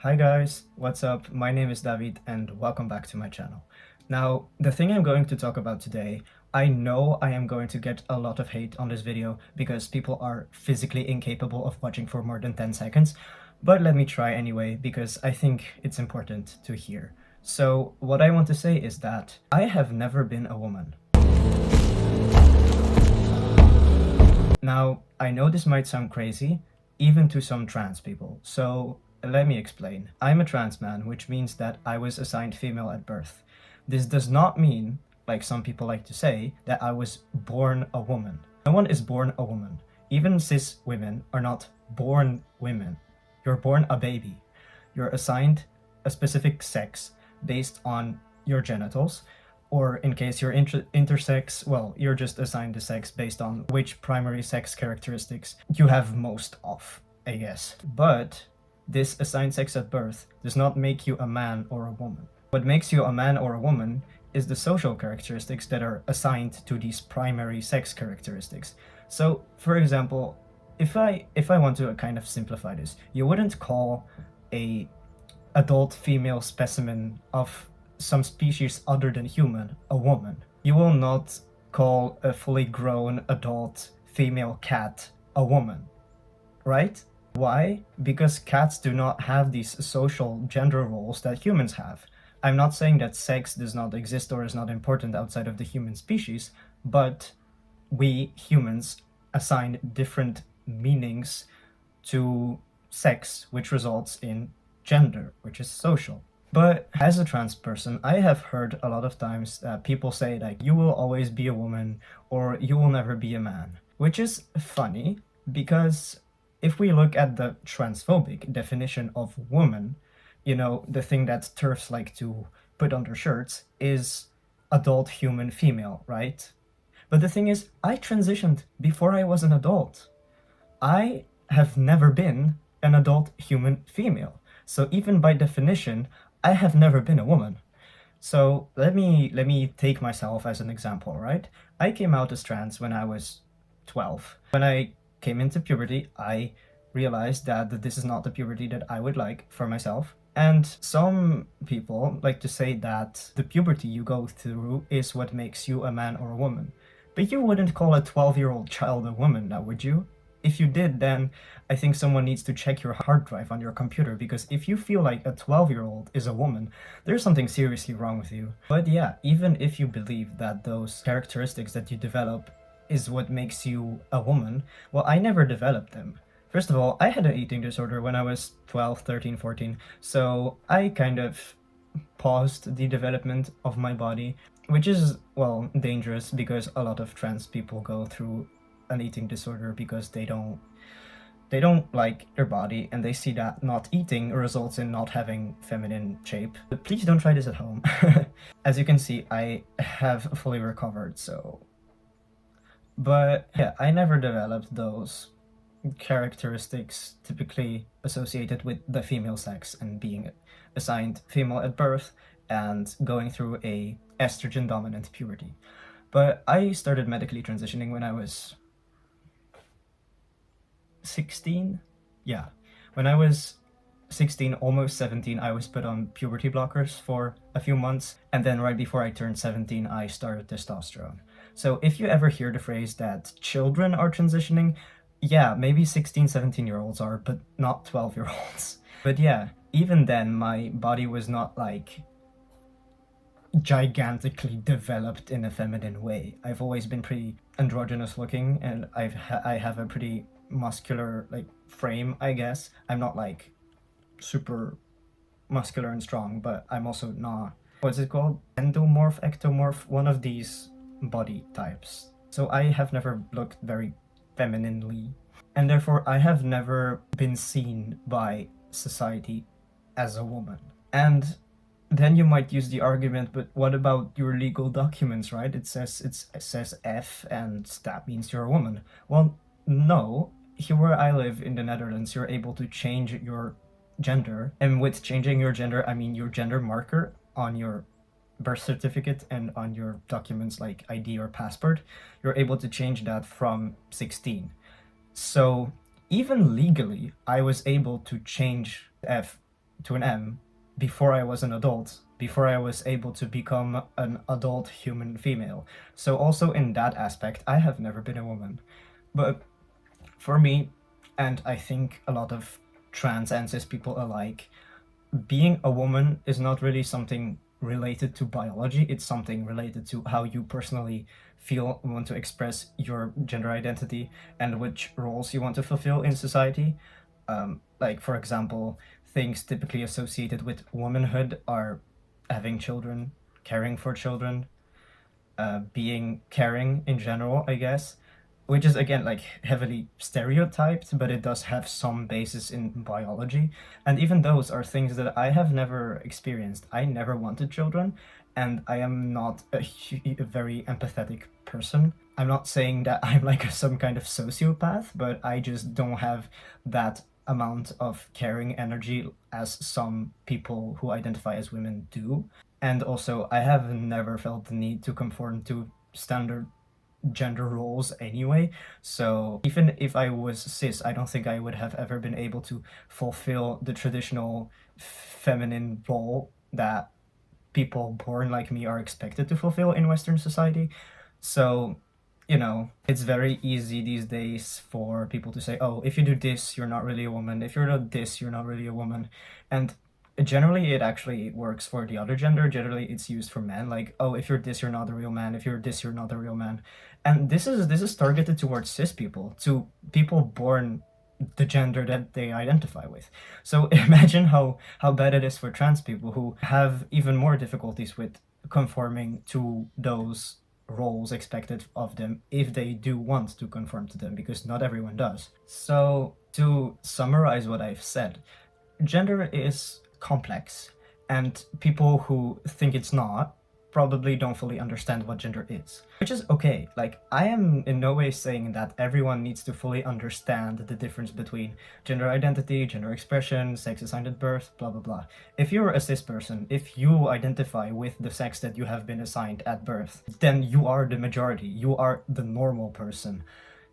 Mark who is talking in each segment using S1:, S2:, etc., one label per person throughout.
S1: Hi guys, what's up? My name is David and welcome back to my channel. Now, the thing I'm going to talk about today, I know I am going to get a lot of hate on this video because people are physically incapable of watching for more than 10 seconds, but let me try anyway because I think it's important to hear. So, what I want to say is that I have never been a woman. Now, I know this might sound crazy, even to some trans people, so let me explain. I'm a trans man, which means that I was assigned female at birth. This does not mean, like some people like to say, that I was born a woman. No one is born a woman. Even cis women are not born women. You're born a baby. You're assigned a specific sex based on your genitals, or in case you're intersex, well, you're just assigned the sex based on which primary sex characteristics you have most of, I guess. But this assigned sex at birth does not make you a man or a woman. What makes you a man or a woman is the social characteristics that are assigned to these primary sex characteristics. So, for example, if I want to kind of simplify this, you wouldn't call a adult female specimen of some species other than human a woman. You will not call a fully grown adult female cat a woman, right? Why? Because cats do not have these social gender roles that humans have. I'm not saying that sex does not exist or is not important outside of the human species, but we humans assign different meanings to sex, which results in gender, which is social. But as a trans person, I have heard a lot of times that people say like, you will always be a woman or you will never be a man, which is funny because if we look at the transphobic definition of woman, you know, the thing that TERFs like to put on their shirts is adult human female, right? But the thing is, I transitioned before I was an adult. I have never been an adult human female. So even by definition, I have never been a woman. So let me take myself as an example, right? I came out as trans when I was 12. When I came into puberty, I realized that this is not the puberty that I would like for myself. And some people like to say that the puberty you go through is what makes you a man or a woman. But you wouldn't call a 12-year-old child a woman now, would you? If you did, then I think someone needs to check your hard drive on your computer, because if you feel like a 12-year-old is a woman, there's something seriously wrong with you. But yeah, even if you believe that those characteristics that you develop is what makes you a woman, well, I never developed them. First of all, I had an eating disorder when I was 12, 13, 14, so I kind of paused the development of my body, which is, well, dangerous because a lot of trans people go through an eating disorder because they don't like their body and they see that not eating results in not having feminine shape. But please don't try this at home. As you can see, I have fully recovered, so... But yeah, I never developed those characteristics typically associated with the female sex and being assigned female at birth and going through a estrogen dominant puberty. But I started medically transitioning when I was 16. Yeah, when I was 16, almost 17, I was put on puberty blockers for a few months, and then right before I turned 17, I started testosterone. So if you ever hear the phrase that children are transitioning, yeah, maybe 16, 17-year-olds are, but not 12-year-olds. But yeah, even then, my body was not like gigantically developed in a feminine way. I've always been pretty androgynous looking, and I have a pretty muscular like frame, I guess. I'm not like super muscular and strong, but I'm also not, what's it called, endomorph, ectomorph, one of these body types. So I have never looked very femininely, and therefore I have never been seen by society as a woman. And then you might use the argument, but what about your legal documents, right? It says F and that means you're a woman. Well, no. Here where I live in the Netherlands, you're able to change your gender, and with changing your gender, I mean your gender marker on your birth certificate and on your documents like ID or passport, you're able to change that from 16. So even legally, I was able to change F to an M before I was an adult, before I was able to become an adult human female. So also in that aspect, I have never been a woman. But for me, and I think a lot of trans and cis people alike, being a woman is not really something related to biology. It's something related to how you personally feel, want to express your gender identity, and which roles you want to fulfill in society. Like, for example, things typically associated with womanhood are having children, caring for children, being caring in general, I guess, which is again like heavily stereotyped, but it does have some basis in biology. And even those are things that I have never experienced. I never wanted children, and I am not a very empathetic person. I'm not saying that I'm like some kind of sociopath, but I just don't have that amount of caring energy as some people who identify as women do. And also, I have never felt the need to conform to standard gender roles anyway. So even if I was cis, I don't think I would have ever been able to fulfill the traditional feminine role that people born like me are expected to fulfill in Western society. So, it's very easy these days for people to say, oh, if you do this, you're not really a woman. If you're not this, you're not really a woman. And generally, it actually works for the other gender. Generally, it's used for men. Like, oh, if you're this, you're not a real man. If you're this, you're not a real man. And this is targeted towards cis people, to people born the gender that they identify with. So imagine how bad it is for trans people who have even more difficulties with conforming to those roles expected of them if they do want to conform to them, because not everyone does. So to summarize what I've said, gender is complex, and people who think it's not probably don't fully understand what gender is, which is okay. Like, I am in no way saying that everyone needs to fully understand the difference between gender identity, gender expression, sex assigned at birth, blah blah blah. If you're a cis person, if you identify with the sex that you have been assigned at birth, then you are the majority. You are the normal person.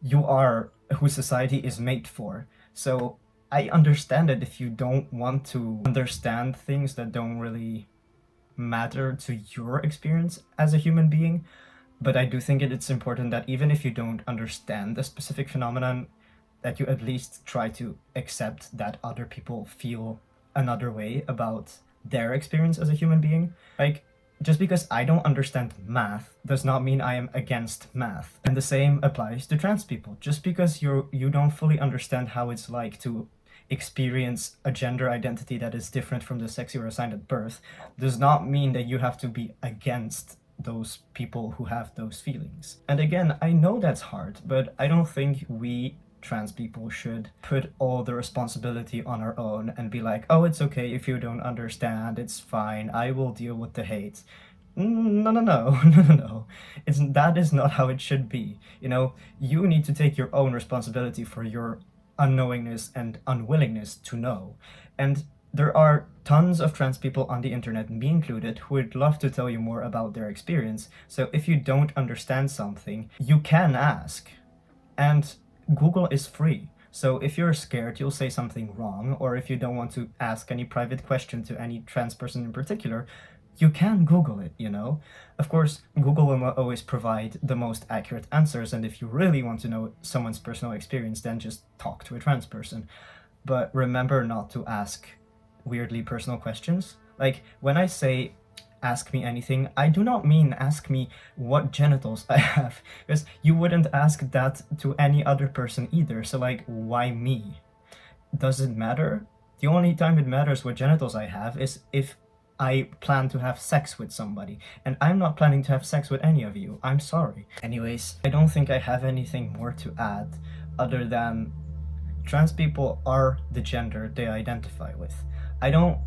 S1: You are who society is made for. So I understand it if you don't want to understand things that don't really matter to your experience as a human being. But I do think it's important that even if you don't understand a specific phenomenon, that you at least try to accept that other people feel another way about their experience as a human being. Like, just because I don't understand math does not mean I am against math. And the same applies to trans people. Just because you don't fully understand how it's like to experience a gender identity that is different from the sex you were assigned at birth does not mean that you have to be against those people who have those feelings. And again, I know that's hard, but I don't think we trans people should put all the responsibility on our own and be like, oh, it's okay if you don't understand, it's fine, I will deal with the hate. No, no, no, no, no, no. That is not how it should be. You need to take your own responsibility for your unknowingness and unwillingness to know. And there are tons of trans people on the internet, me included, who would love to tell you more about their experience. So if you don't understand something, you can ask. And Google is free. So if you're scared you'll say something wrong, or if you don't want to ask any private question to any trans person in particular, you can Google it, Of course, Google will not always provide the most accurate answers, and if you really want to know someone's personal experience, then just talk to a trans person. But remember not to ask weirdly personal questions. Like, when I say ask me anything, I do not mean ask me what genitals I have, because you wouldn't ask that to any other person either. So like, why me? Does it matter? The only time it matters what genitals I have is if I plan to have sex with somebody, and I'm not planning to have sex with any of you. I'm sorry. Anyways, I don't think I have anything more to add other than trans people are the gender they identify with. I don't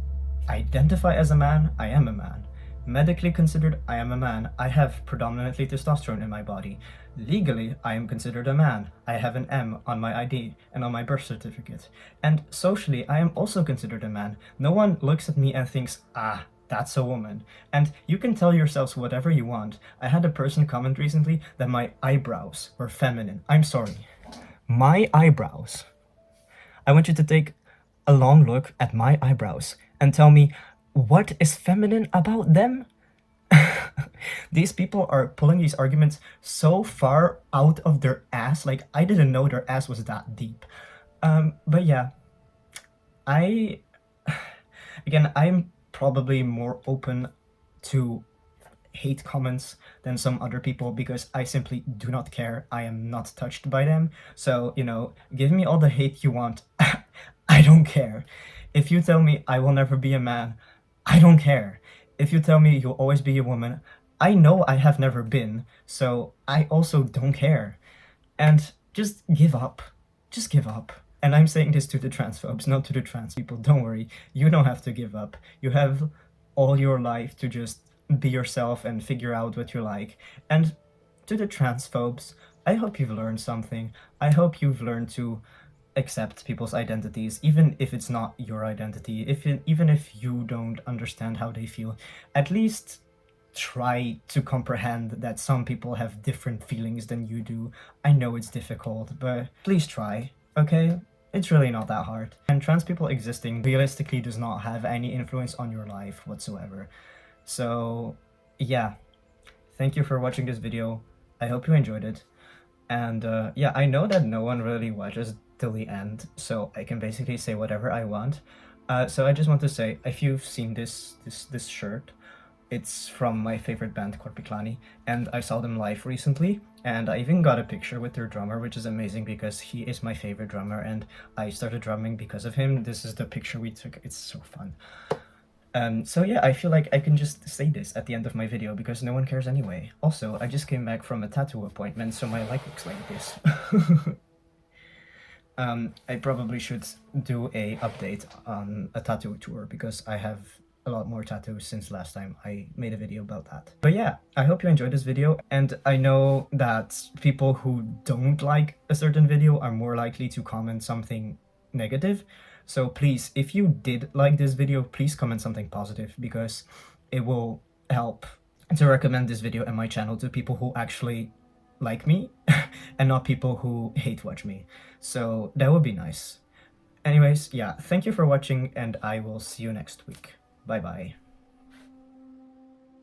S1: identify as a man, I am a man. Medically considered, I am a man. I have predominantly testosterone in my body. Legally, I am considered a man. I have an M on my ID and on my birth certificate. And socially, I am also considered a man. No one looks at me and thinks, ah, that's a woman. And you can tell yourselves whatever you want. I had a person comment recently that my eyebrows were feminine. I'm sorry. My eyebrows. I want you to take a long look at my eyebrows and tell me what is feminine about them? These people are pulling these arguments so far out of their ass. Like, I didn't know their ass was that deep. But yeah, I, again, I'm probably more open to hate comments than some other people because I simply do not care. I am not touched by them. So, give me all the hate you want. I don't care. If you tell me I will never be a man, I don't care. If you tell me you'll always be a woman, I know I have never been, so I also don't care. And just give up. Just give up. And I'm saying this to the transphobes, not to the trans people. Don't worry. You don't have to give up. You have all your life to just be yourself and figure out what you like. And to the transphobes, I hope you've learned something. I hope you've learned to accept people's identities, even if it's not your identity, even if you don't understand how they feel. At least try to comprehend that some people have different feelings than you do. I know it's difficult, but please try, okay? It's really not that hard. And trans people existing realistically does not have any influence on your life whatsoever. So, yeah. Thank you for watching this video. I hope you enjoyed it. And yeah, I know that no one really watches till the end, so I can basically say whatever I want. So I just want to say, if you've seen this shirt, it's from my favorite band, Korpiklani, and I saw them live recently, and I even got a picture with their drummer, which is amazing because he is my favorite drummer, and I started drumming because of him. This is the picture we took. It's so fun. So yeah, I feel like I can just say this at the end of my video because no one cares anyway. Also, I just came back from a tattoo appointment, so my leg looks like this. I probably should do a update on a tattoo tour because I have a lot more tattoos since last time I made a video about that. But yeah, I hope you enjoyed this video, and I know that people who don't like a certain video are more likely to comment something negative. So please, if you did like this video, please comment something positive because it will help to recommend this video and my channel to people who actually like me and not people who hate watch me. So that would be nice. Anyways, yeah, thank you for watching and I will see you next week. Bye bye.